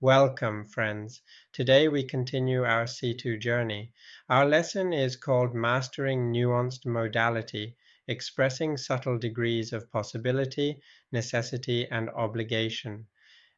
Welcome, friends. Today we continue our C2 journey. Our lesson is called Mastering Nuanced Modality, Expressing Subtle Degrees of Possibility, Necessity, and Obligation.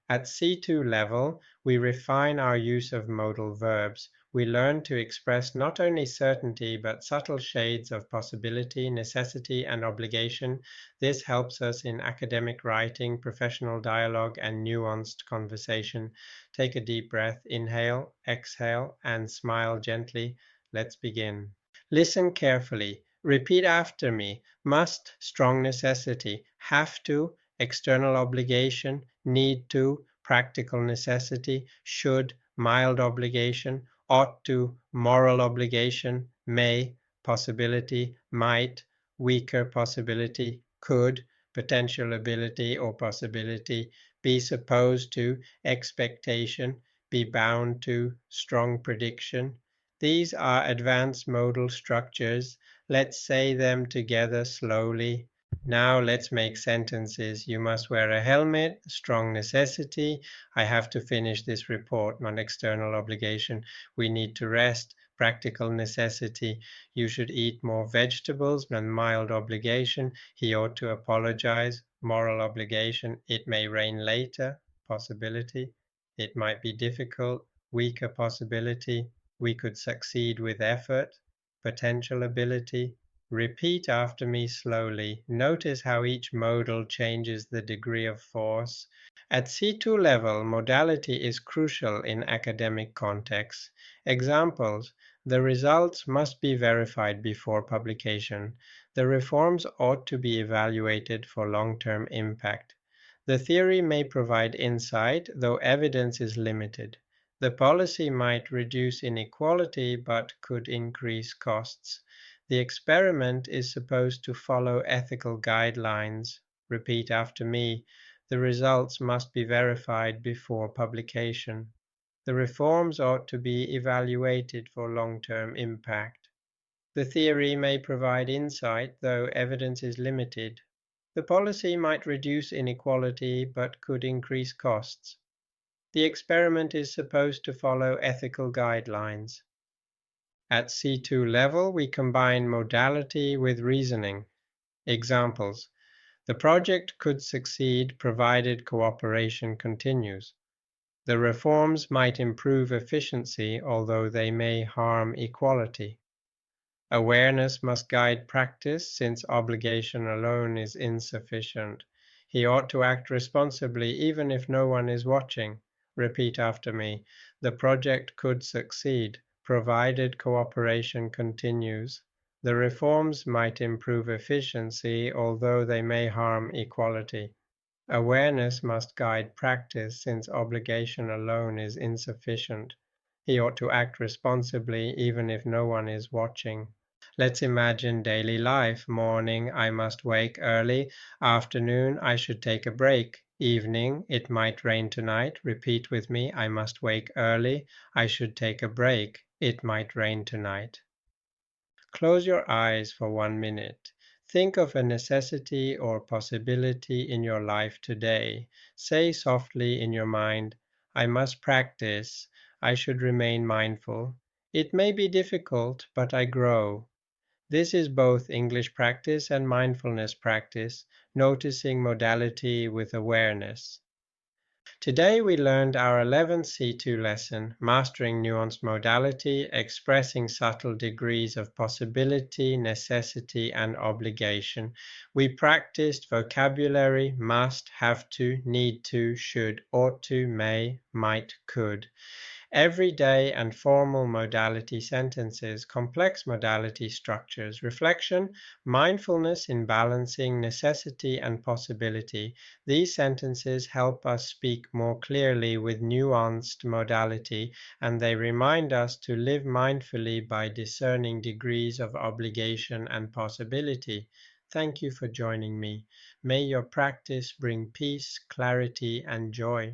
At C2 level, we refine our use of modal verbs. We learn to express not only certainty but subtle shades of possibility, necessity, and obligation. This helps us in academic writing, professional dialogue, and nuanced conversation. Take a deep breath, inhale, exhale, and smile gently. Let's begin. Listen carefully. Repeat after me. Must, strong necessity. Have to, external obligation. Need to, practical necessity. Should, mild obligation. Ought to, moral obligation. May, possibility. Might, weaker possibility. Could, potential ability or possibility. Be supposed to, expectation. Be bound to, strong prediction. These are advanced modal structures. Let's say them together slowly. Now let's make sentences. You must wear a helmet, strong necessity. I have to finish this report, non-external obligation. We need to rest, practical necessity. You should eat more vegetables, non-mild obligation. He ought to apologize, moral obligation. It may rain later, possibility. It might be difficult, weaker possibility. We could succeed with effort, potential ability. Repeat after me slowly. Notice how each modal changes the degree of force. At C2 level, modality is crucial in academic contexts. Examples: the results must be verified before publication. The reforms ought to be evaluated for long-term impact. The theory may provide insight, though evidence is limited. The policy might reduce inequality but could increase costs. The experiment is supposed to follow ethical guidelines. Repeat after me. The results must be verified before publication. The reforms ought to be evaluated for long-term impact. The theory may provide insight, though evidence is limited. The policy might reduce inequality but could increase costs. The experiment is supposed to follow ethical guidelines. At C2 level, we combine modality with reasoning. Examples: the project could succeed provided cooperation continues. The reforms might improve efficiency, although they may harm equality. Awareness must guide practice, since obligation alone is insufficient. He ought to act responsibly even if no one is watching. Repeat after me. The project could succeed, provided cooperation continues. The reforms might improve efficiency, although they may harm equality. Awareness must guide practice, since obligation alone is insufficient. He ought to act responsibly even if no one is watching. Let's imagine daily life. Morning, I must wake early. Afternoon, I should take a break. Evening, it might rain tonight. Repeat with me. I must wake early. I should take a break. It might rain tonight. Close your eyes for 1 minute. Think of a necessity or possibility in your life today. Say softly in your mind, I must practice. I should remain mindful. It may be difficult, but I grow. This is both English practice and mindfulness practice, noticing modality with awareness. Today we learned our 11th C2 lesson, Mastering Nuanced Modality, Expressing Subtle Degrees of Possibility, Necessity, and Obligation. We practiced vocabulary: must, have to, need to, should, ought to, may, might, could. Everyday and formal modality sentences, complex modality structures, reflection, mindfulness in balancing necessity and possibility. These sentences help us speak more clearly with nuanced modality, and they remind us to live mindfully by discerning degrees of obligation and possibility. Thank you for joining me. May your practice bring peace, clarity, and joy.